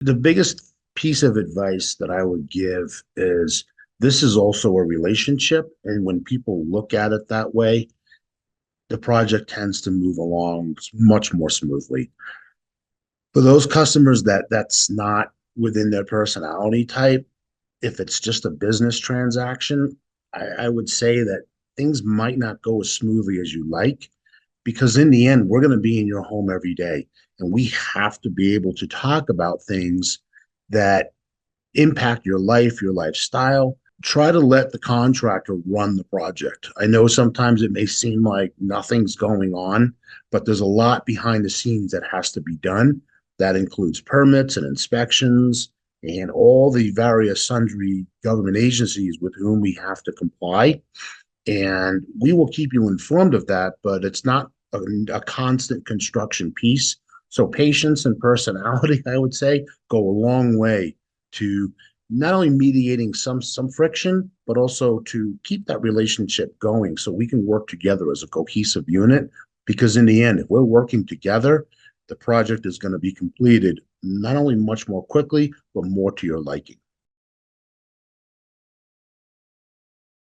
The biggest piece of advice that I would give is this is also a relationship. And when people look at it that way, the project tends to move along much more smoothly. For those customers that's not within their personality type, if it's just a business transaction, I would say that things might not go as smoothly as you like, because in the end, we're going to be in your home every day. And we have to be able to talk about things that impact your life, your lifestyle. Try to let the contractor run the project. I know sometimes it may seem like nothing's going on, but there's a lot behind the scenes that has to be done. That includes permits and inspections and all the various sundry government agencies with whom we have to comply. And we will keep you informed of that, but it's not a constant construction piece. So patience and personality, I would say, go a long way to not only mediating some friction, but also to keep that relationship going so we can work together as a cohesive unit. Because in the end, if we're working together, the project is going to be completed not only much more quickly, but more to your liking.